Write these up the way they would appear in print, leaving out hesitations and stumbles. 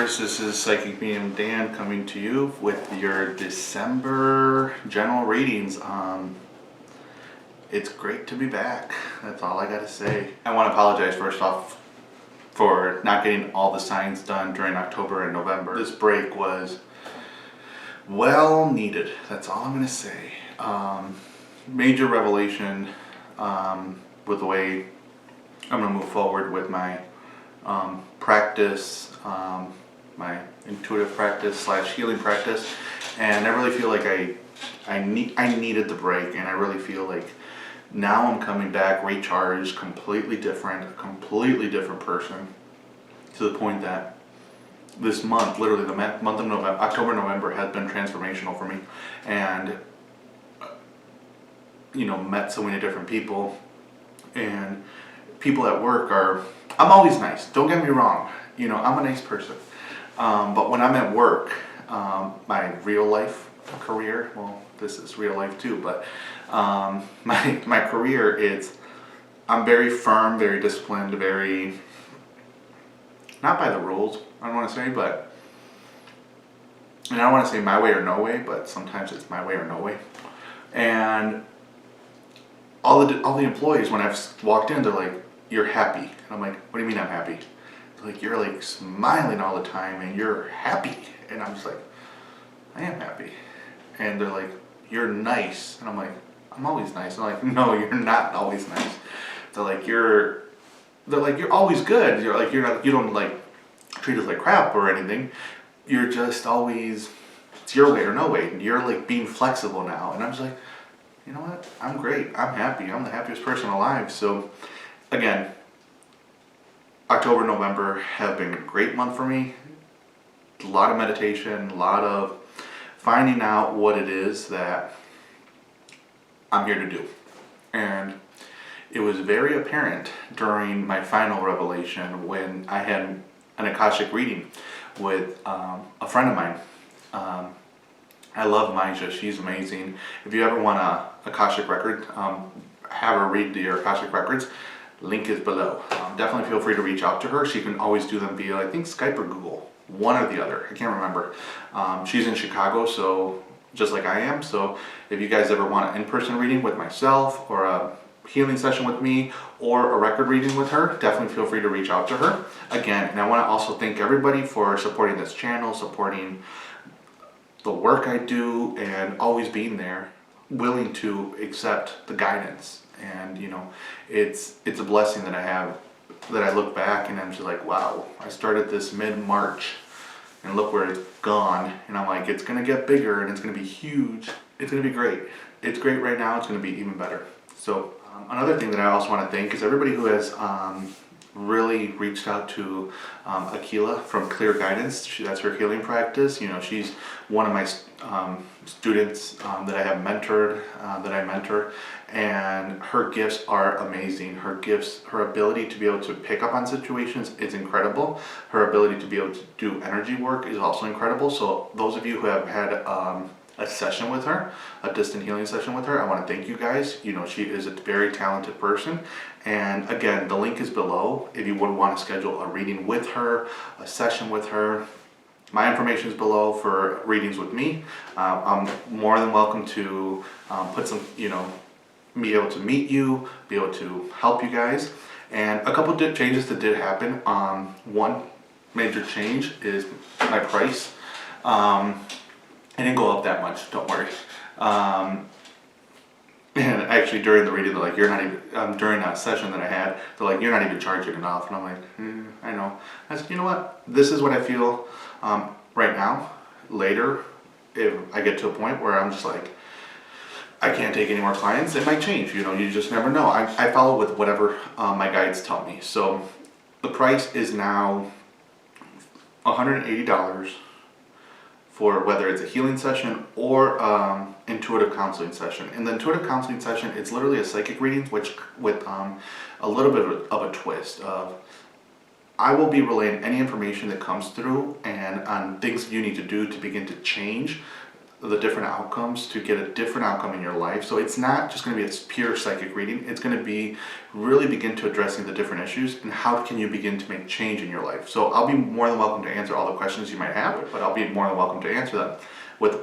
viewers, this is Psychic Medium Dan coming to you with your December general readings. It's great to be back. That's all I gotta say. I want to apologize first off for not getting all the signs done during October and November. This break was well needed. That's all I'm gonna say. Major revelation with the way I'm gonna move forward with my practice, my intuitive practice / healing practice, and I really feel like I needed the break, and I really feel like now I'm coming back recharged, completely different, a completely different person, to the point that this month, literally the month of November, October, November, has been transformational for me, and met so many different people, and people at work I'm always nice, don't get me wrong, I'm a nice person, but when I'm at work, my real life career, well, this is real life too, but my career, I'm very firm, very disciplined, very, not by the rules, I don't want to say, but, and I don't want to say my way or no way, but sometimes it's my way or no way, and all the employees, when I've walked in, they're like, "You're happy." And I'm like, "What do you mean I'm happy?" They're like, "You're like smiling all the time and you're happy." And I'm just like, "I am happy." And they're like, "You're nice." And I'm like, "I'm always nice." I'm like, "No, you're not always nice." They're like, "You're always good. You don't like treat us like crap or anything. You're just always, it's your way or no way. And you're like being flexible now." And I'm just like, you know what? I'm great. I'm happy. I'm the happiest person alive. So again, October, November have been a great month for me. A lot of meditation, a lot of finding out what it is that I'm here to do. And it was very apparent during my final revelation when I had an Akashic reading with a friend of mine. I love Maisha, she's amazing. If you ever want a Akashic record, have her read your Akashic records, link is below. Definitely feel free to reach out to her. She can always do them via, I think, Skype or Google, one or the other, I can't remember. She's in Chicago, so just like I am, so if you guys ever want an in-person reading with myself, or a healing session with me, or a record reading with her, definitely feel free to reach out to her. Again, and I want to also thank everybody for supporting this channel, supporting the work I do, and always being there, willing to accept the guidance. And it's a blessing that I have, that I look back and I'm just like, wow, I started this mid-March and look where it's gone, and I'm like, it's gonna get bigger and it's gonna be huge. It's gonna be great. It's great right now, it's gonna be even better. So another thing that I also want to thank is everybody who has really reached out to Akila from Clear Guidance. That's her healing practice. She's one of my students that I have mentored, that I mentor, and her gifts are amazing. Her gifts, her ability to be able to pick up on situations is incredible. Her ability to be able to do energy work is also incredible. So those of you who have had a session with her, a distant healing session with her, I want to thank you guys. She is a very talented person, and again, the link is below if you would want to schedule a reading with her, a session with her. My information is below for readings with me. I'm more than welcome to put some, be able to meet you, be able to help you guys. And a couple of changes that did happen. One major change is my price. It didn't go up that much, don't worry. And actually during the reading, they're like, you're not even, during that session that I had, they're like, you're not even charging enough. And I'm like, I know. I said, you know what? This is what I feel right now. Later, if I get to a point where I'm just like, I can't take any more clients, it might change. You just never know. I follow with whatever my guides tell me. So the price is now $180 for whether it's a healing session or intuitive counseling session. In the intuitive counseling session, it's literally a psychic reading, which with a little bit of a twist of, I will be relaying any information that comes through and on things you need to do to begin to change the different outcomes to get a different outcome in your life. So it's not just going to be a pure psychic reading. It's going to be really begin to addressing the different issues and how can you begin to make change in your life. So I'll be more than welcome to answer all the questions you might have, but I'll be more than welcome to answer them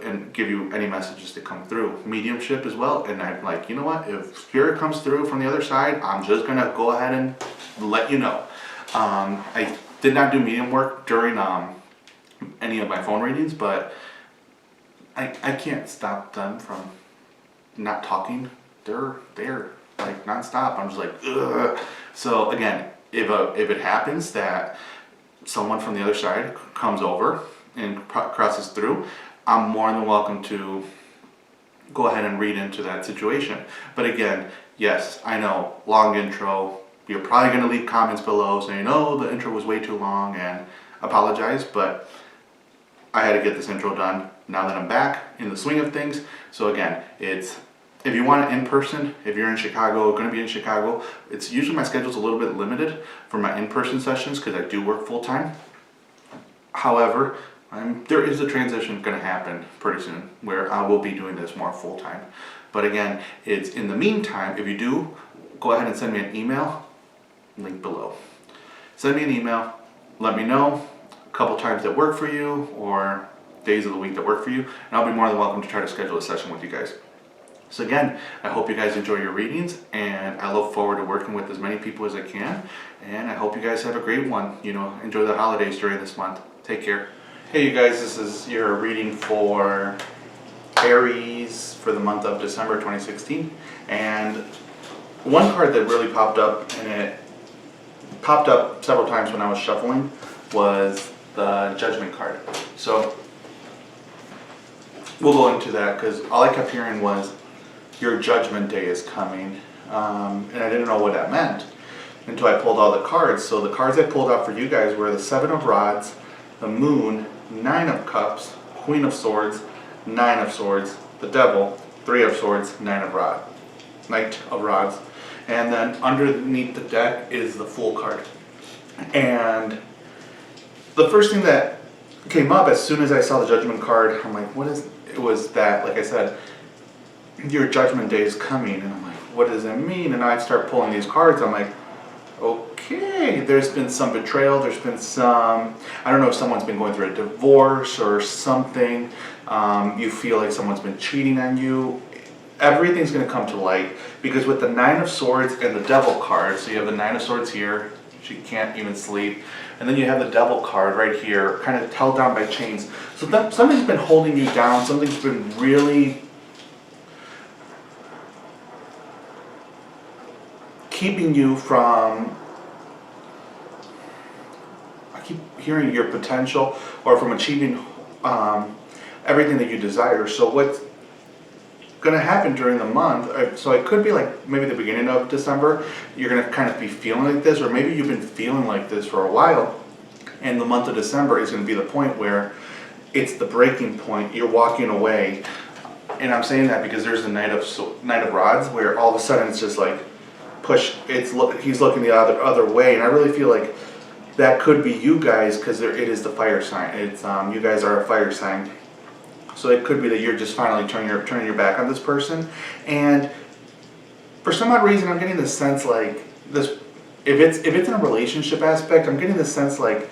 and give you any messages that come through. Mediumship as well, and I'm like, you know what? If spirit comes through from the other side, I'm just going to go ahead and let you know. I did not do medium work during any of my phone readings, but I can't stop them from not talking. They're there like nonstop. I'm just like, ugh. So again, if it happens that someone from the other side comes over and crosses through, I'm more than welcome to go ahead and read into that situation. But again, yes, I know, long intro. You're probably going to leave comments below saying, oh, the intro was way too long, and apologize, but I had to get this intro done now that I'm back in the swing of things. So again, if you want it in person, if you're in Chicago, going to be in Chicago, it's usually my schedule's a little bit limited for my in-person sessions because I do work full-time. However, there is a transition going to happen pretty soon where I will be doing this more full-time. But again, it's in the meantime, if you do, go ahead and send me an email, link below. Send me an email, let me know a couple times that work for you or days of the week that work for you, and I'll be more than welcome to try to schedule a session with you guys. So again, I hope you guys enjoy your readings, and I look forward to working with as many people as I can, and I hope you guys have a great one. Enjoy the holidays during this month. Take care. Hey you guys, this is your reading for Aries for the month of December 2016, and one card that really popped up, and it popped up several times when I was shuffling, was the Judgment card. So we'll go into that because all I kept hearing was your judgment day is coming, and I didn't know what that meant until I pulled all the cards. So the cards I pulled out for you guys were the Seven of Rods, the Moon, Nine of Cups, Queen of Swords, Nine of Swords, the Devil, Three of Swords, Knight of Rods, and then underneath the deck is the Fool card. And the first thing that came up as soon as I saw the Judgment card, I'm like, it was that, like I said, your judgment day is coming, and I'm like, what does that mean? And I'd start pulling these cards, I'm like, okay, there's been some betrayal, there's been some, I don't know if someone's been going through a divorce or something, you feel like someone's been cheating on you. Everything's going to come to light, because with the Nine of Swords and the Devil card, so you have the Nine of Swords here, she can't even sleep, and then you have the Devil card right here, kind of held down by chains. So something's been holding you down, something's been really keeping you from, I keep hearing your potential, or from achieving everything that you desire. So what's going to happen during the month, so it could be like maybe the beginning of December, you're going to kind of be feeling like this, or maybe you've been feeling like this for a while, and the month of December is going to be the point where it's the breaking point, you're walking away. And I'm saying that because there's the Knight of Rods, where all of a sudden it's just like, he's looking the other way, and I really feel like that could be you guys, because it is the fire sign. It's you guys are a fire sign, so it could be that you're just finally turning your back on this person. And for some odd reason, I'm getting the sense like this. If it's in a relationship aspect, I'm getting the sense like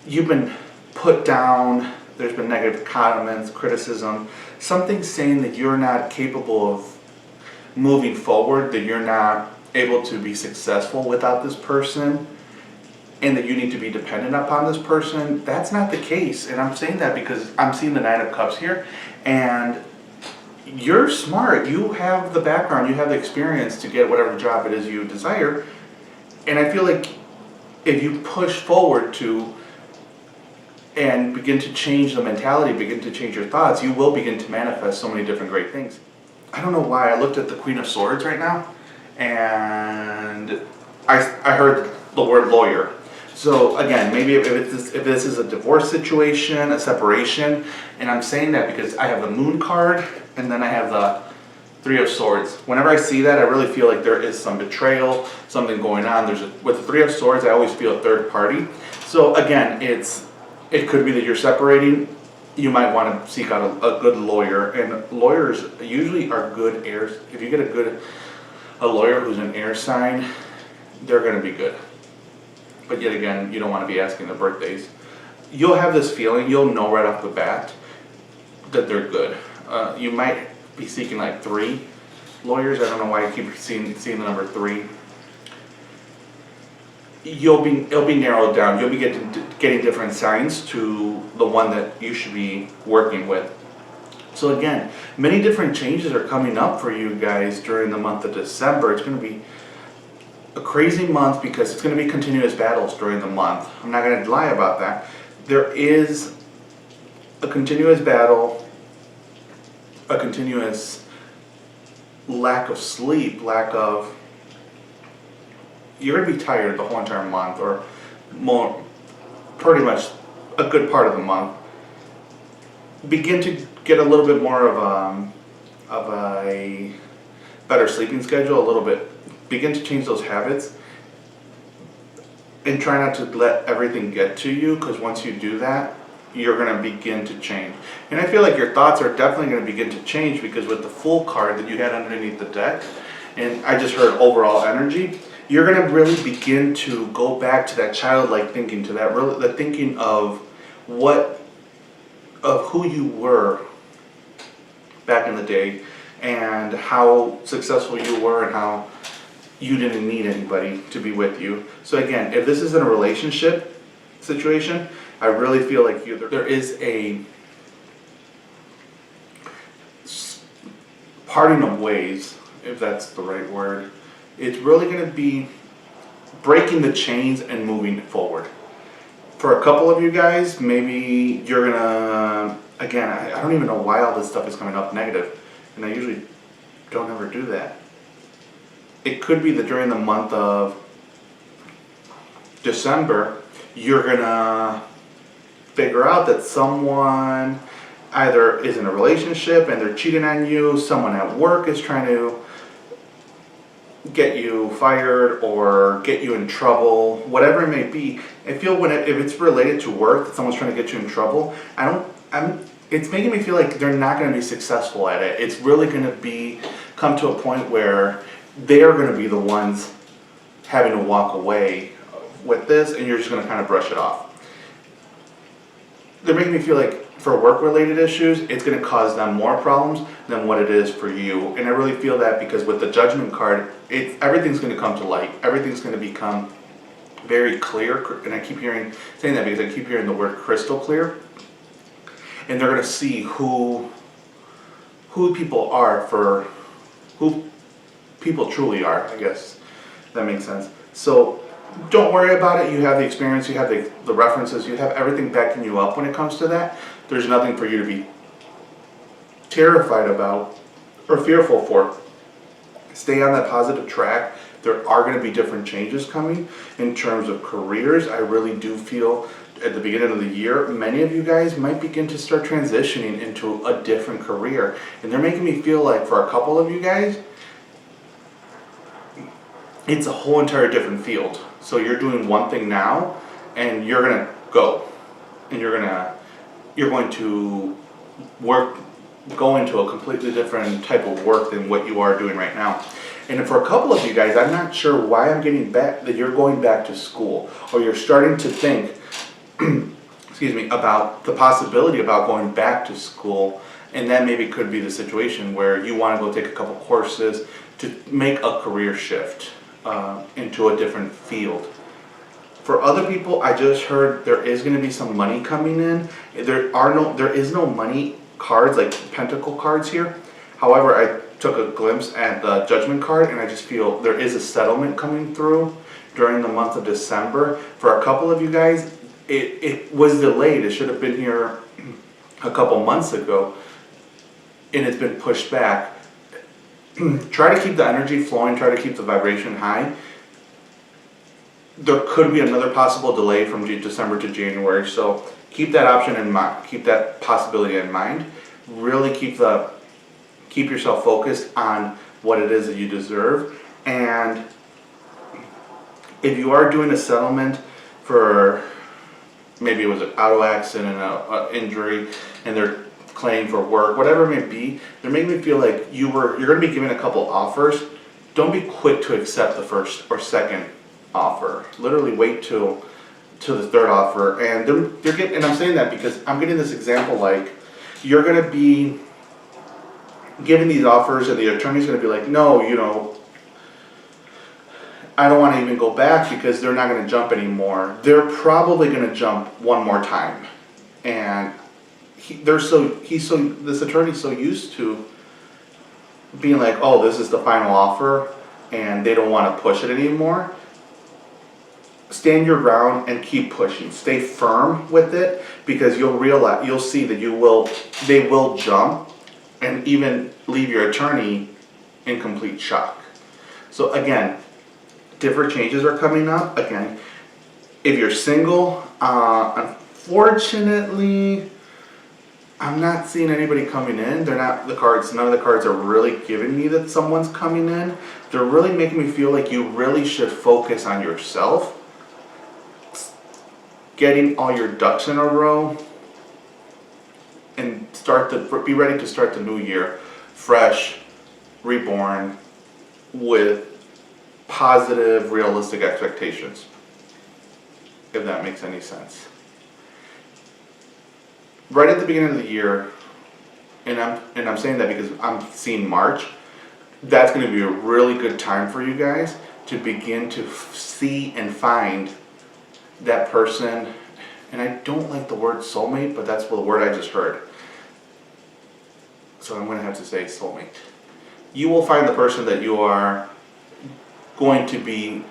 you've been put down. There's been negative comments, criticism, something saying that you're not capable of moving forward, that you're not able to be successful without this person, and that you need to be dependent upon this person. That's not the case, and I'm saying that because I'm seeing the Nine of Cups here, and you're smart, you have the background, you have the experience to get whatever job it is you desire, and I feel like if you push forward and begin to change the mentality, begin to change your thoughts, you will begin to manifest so many different great things. I don't know why I looked at the Queen of Swords right now, and I heard the word lawyer. So again, maybe if this is a divorce situation, a separation, and I'm saying that because I have the Moon card, and then I have the Three of Swords. Whenever I see that, I really feel like there is some betrayal, something going on. With the Three of Swords, I always feel a third party. So again, it could be that you're separating, you might want to seek out a good lawyer, and lawyers usually are good heirs. If you get a lawyer who's an air sign, they're going to be good. But yet again, you don't want to be asking their birthdays. You'll have this feeling, you'll know right off the bat that they're good. You might be seeking like 3 lawyers. I don't know why I keep seeing the number 3. It'll be narrowed down. You'll be getting different signs to the one that you should be working with. So again, many different changes are coming up for you guys during the month of December. It's going to be a crazy month because it's going to be continuous battles during the month. I'm not going to lie about that. There is a continuous battle, a continuous lack of sleep, you're going to be tired the whole entire month, or more, pretty much a good part of the month. Begin to get a little bit more of a better sleeping schedule, a little bit. Begin to change those habits, and try not to let everything get to you, because once you do that, you're going to begin to change. And I feel like your thoughts are definitely going to begin to change, because with the Fool card that you had underneath the deck, and I just heard overall energy, you're going to really begin to go back to that childlike thinking, to that the thinking of who you were back in the day, and how successful you were, and how you didn't need anybody to be with you. So again, if this is in a relationship situation, I really feel like there is a parting of ways, if that's the right word. It's really going to be breaking the chains and moving forward. For a couple of you guys, maybe you're going to, again, I don't even know why all this stuff is coming up negative, and I usually don't ever do that. It could be that during the month of December, you're going to figure out that someone either is in a relationship and they're cheating on you, someone at work is trying to get you fired or get you in trouble, whatever it may be. I feel if it's related to work, that someone's trying to get you in trouble, it's making me feel like they're not going to be successful at it. It's really going to come to a point where they're going to be the ones having to walk away with this, and you're just going to kind of brush it off. They're making me feel like for work-related issues, it's going to cause them more problems than what it is for you. And I really feel that because with the Judgment card, everything's going to come to light. Everything's going to become very clear. And I keep saying that because I keep hearing the word crystal clear. And they're going to see who people are, for who people truly are, I guess that makes sense. So don't worry about it. You have the experience, you have the references, you have everything backing you up when it comes to that. There's nothing for you to be terrified about or fearful for. Stay on that positive track. There are going to be different changes coming in terms of careers. I really do feel at the beginning of the year, many of you guys might begin to start transitioning into a different career. And they're making me feel like for a couple of you guys, it's a whole entire different field. So you're doing one thing now, and you're going to go. And you're going to go into a completely different type of work than what you are doing right now. And for a couple of you guys, I'm not sure why I'm getting back that you're going back to school, or you're starting to think excuse me, about the possibility about going back to school. And that maybe could be the situation where you want to go take a couple courses to make a career shift into a different field. For other people, I just heard there is going to be some money coming in. There is no money cards, like pentacle cards here. However, I took a glimpse at the Judgment card, and I just feel there is a settlement coming through during the month of December. For a couple of you guys, it was delayed. It should have been here a couple months ago, and it's been pushed back. Try to keep the energy flowing, try to keep the vibration high. There could be another possible delay from December to January, so keep that option in mind, keep that possibility in mind. Really keep yourself focused on what it is that you deserve. And if you are doing a settlement for maybe it was an auto accident, an injury, and they're claiming for work, whatever it may be, they're making me feel like you're going to be given a couple offers. Don't be quick to accept the first or second offer. Literally wait till the third offer. And they're getting, and I'm saying that because I'm getting this example, like you're going to be given these offers and the attorney's going to be like, no, I don't want to even go back because they're not going to jump anymore. They're probably going to jump one more time. And this attorney's so used to being like, oh, this is the final offer, and they don't want to push it anymore. Stand your ground and keep pushing. Stay firm with it, because you'll see that they will jump and even leave your attorney in complete shock. So again, different changes are coming up. Again, if you're single, unfortunately, I'm not seeing anybody coming in. None of the cards are really giving me that someone's coming in. They're really making me feel like you really should focus on yourself, getting all your ducks in a row, and be ready to start the new year fresh, reborn, with positive, realistic expectations, if that makes any sense. Right at the beginning of the year, and I'm saying that because I'm seeing March, that's going to be a really good time for you guys to begin to see and find that person. And I don't like the word soulmate, but that's the word I just heard. So I'm going to have to say soulmate. You will find the person that you are going to be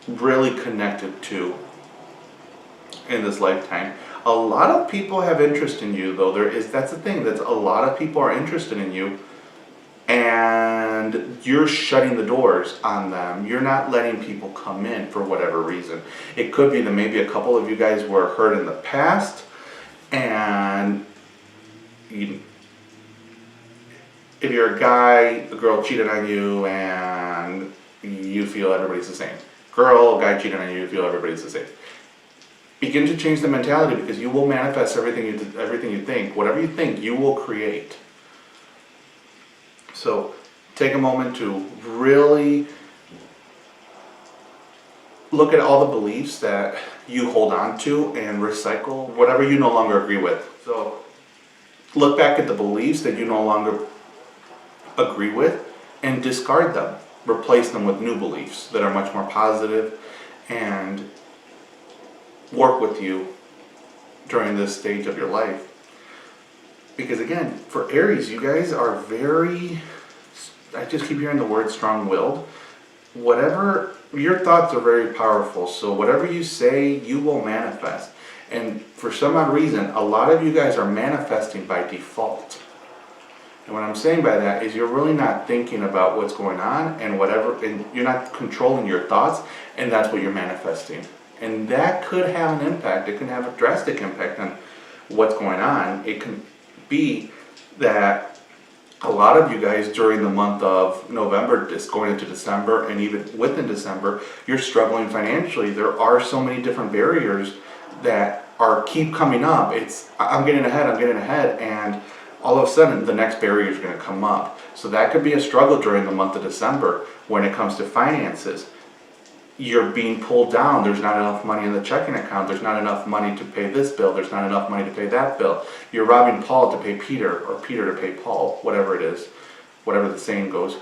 really connected to in this lifetime. A lot of people have interest in you, though. That's the thing, that a lot of people are interested in you, and you're shutting the doors on them. You're not letting people come in for whatever reason. It could be that maybe a couple of you guys were hurt in the past, and if you're a guy, a girl cheated on you, and you feel everybody's the same. Guy cheated on you, you feel everybody's the same. Begin to change the mentality, because you will manifest everything you think. Whatever you think, you will create. So take a moment to really look at all the beliefs that you hold on to and recycle whatever you no longer agree with. So look back at the beliefs that you no longer agree with and discard them. Replace them with new beliefs that are much more positive and work with you during this stage of your life. Because again, for Aries, you guys are I just keep hearing the word strong-willed. Your thoughts are very powerful, so whatever you say, you will manifest. And for some odd reason, a lot of you guys are manifesting by default. And what I'm saying by that is you're really not thinking about what's going on and you're not controlling your thoughts, and that's what you're manifesting. And that could have an impact. It can have a drastic impact on what's going on. It can be that a lot of you guys during the month of November, just going into December, and even within December, you're struggling financially. There are so many different barriers that keep coming up. I'm getting ahead, and all of a sudden the next barrier is going to come up. So that could be a struggle during the month of December when it comes to finances. You're being pulled down. There's not enough money in the checking account. There's not enough money to pay this bill. There's not enough money to pay that bill. You're robbing Paul to pay Peter, or Peter to pay Paul, whatever it is, whatever the saying goes.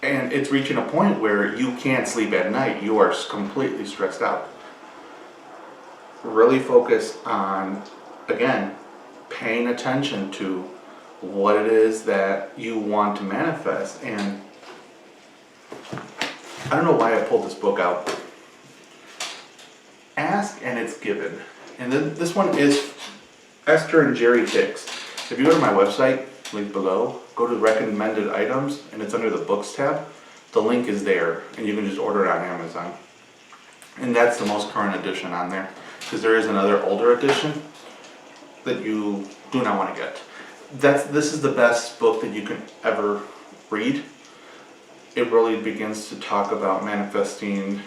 And it's reaching a point where you can't sleep at night. You are completely stressed out. Really focus on, again, paying attention to what it is that you want to manifest. And I don't know why I pulled this book out. Ask and it's given. And then this one is Esther and Jerry Hicks. If you go to my website, link below, go to recommended items, and it's under the books tab. The link is there, and you can just order it on Amazon. And that's the most current edition on there, because there is another older edition that you do not want to get. This is the best book that you can ever read. It really begins to talk about manifesting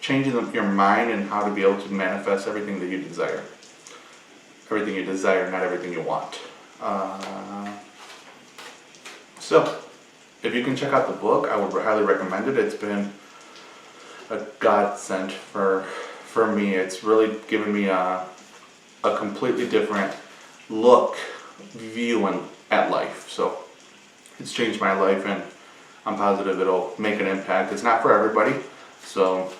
changing your mind and how to be able to manifest everything that you desire. Everything you desire, not everything you want. So, if you can check out the book, I would highly recommend it. It's been a godsend for me. It's really given me a completely different view at life. So, it's changed my life, and I'm positive it'll make an impact. It's not for everybody, so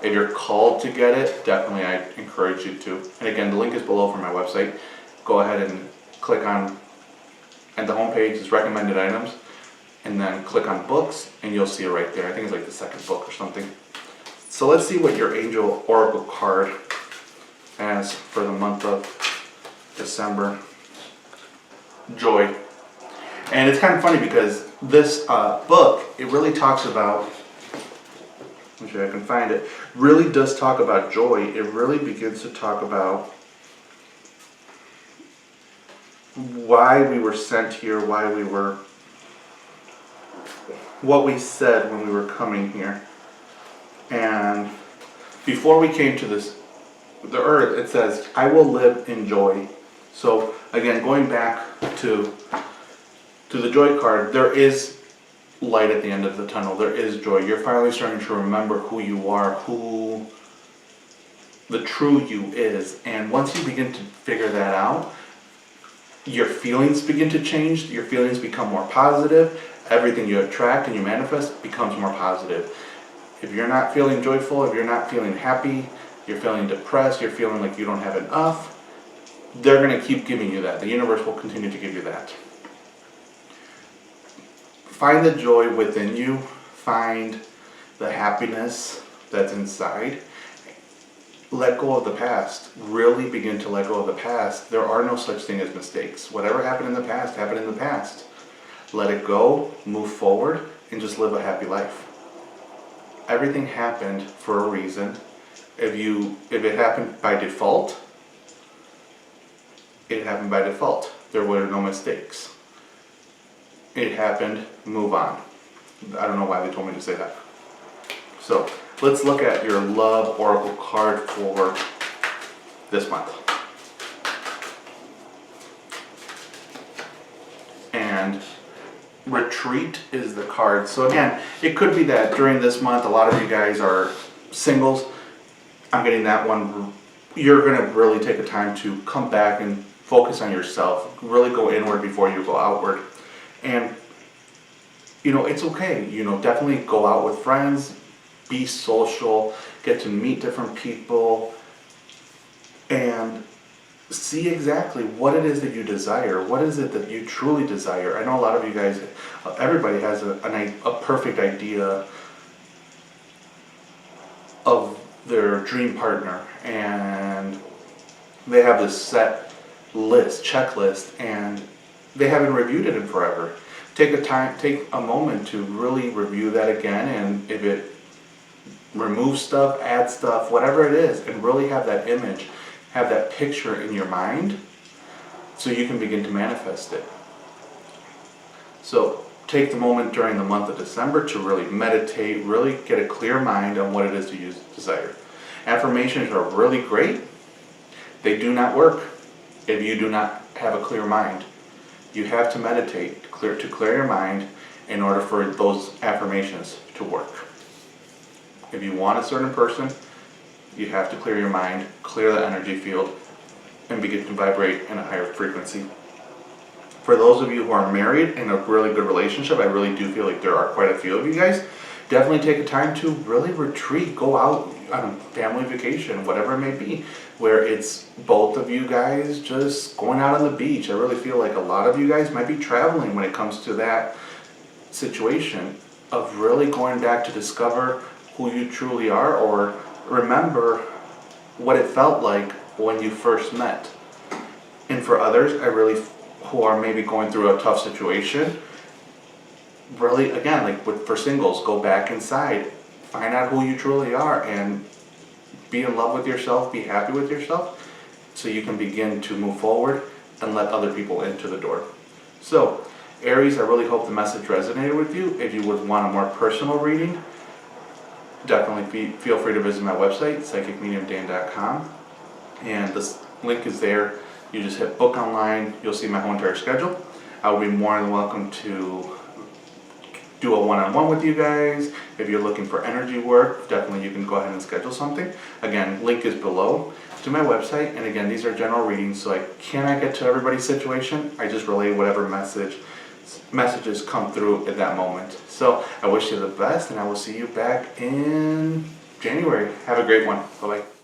if you're called to get it, definitely I encourage you to. And again, the link is below for my website. Go ahead and click on, at the homepage is recommended items, and then click on books, and you'll see it right there. I think it's like the second book or something. So let's see what your angel oracle card has for the month of December. Joy. And it's kind of funny because this book, it really talks about, I'm sure I can find it, really does talk about joy. It really begins to talk about why we were sent here, what we said when we were coming here. And before we came to the earth, it says, I will live in joy. So again, going back to the joy card, there is light at the end of the tunnel. There is joy. You're finally starting to remember who you are, who the true you is. And once you begin to figure that out, your feelings begin to change. Your feelings become more positive. Everything you attract and you manifest becomes more positive. If you're not feeling joyful, if you're not feeling happy, you're feeling depressed, you're feeling like you don't have enough, they're going to keep giving you that. The universe will continue to give you that. Find the joy within you. Find the happiness that's inside. Let go of the past. Really begin to let go of the past. There are no such thing as mistakes. Whatever happened in the past, happened in the past. Let it go, move forward, and just live a happy life. Everything happened for a reason. If it happened by default, it happened by default. There were no mistakes. It happened, move on. I don't know why they told me to say that. So let's look at your love oracle card for this month. And retreat is the card. So again, it could be that during this month, a lot of you guys are singles. I'm getting that one. You're going to really take a time to come back and focus on yourself. Really go inward before you go outward. And, it's okay. Definitely go out with friends, be social, get to meet different people, and see exactly what it is that you desire. What is it that you truly desire? I know a lot of you guys, everybody has a perfect idea of their dream partner, and they have this set checklist, and they haven't reviewed it in forever. Take a moment to really review that again, and if it removes stuff, add stuff, whatever it is, and really have that image, have that picture in your mind so you can begin to manifest it. So take the moment during the month of December to really meditate, really get a clear mind on what it is that you desire. Affirmations are really great. They do not work if you do not have a clear mind. You have to meditate to clear your mind in order for those affirmations to work. If you want a certain person, you have to clear your mind, clear the energy field, and begin to vibrate in a higher frequency. For those of you who are married in a really good relationship, I really do feel like there are quite a few of you guys, definitely take a time to really retreat, go out on a family vacation, whatever it may be, where it's both of you guys just going out on the beach. I really feel like a lot of you guys might be traveling when it comes to that situation of really going back to discover who you truly are, or remember what it felt like when you first met. And for others, who are maybe going through a tough situation, really, again, for singles, go back inside, find out who you truly are, and be in love with yourself, be happy with yourself, so you can begin to move forward and let other people into the door. So, Aries, I really hope the message resonated with you. If you would want a more personal reading, definitely feel free to visit my website, psychicmediumdan.com, and this link is there. You just hit book online, you'll see my whole entire schedule. I will be more than welcome to do a one-on-one with you guys. If you're looking for energy work, definitely you can go ahead and schedule something. Again, link is below to my website, and again, these are general readings, so I cannot get to everybody's situation. I just relay whatever messages come through at that moment. So I wish you the best, and I will see you back in January. Have a great one. Bye-bye.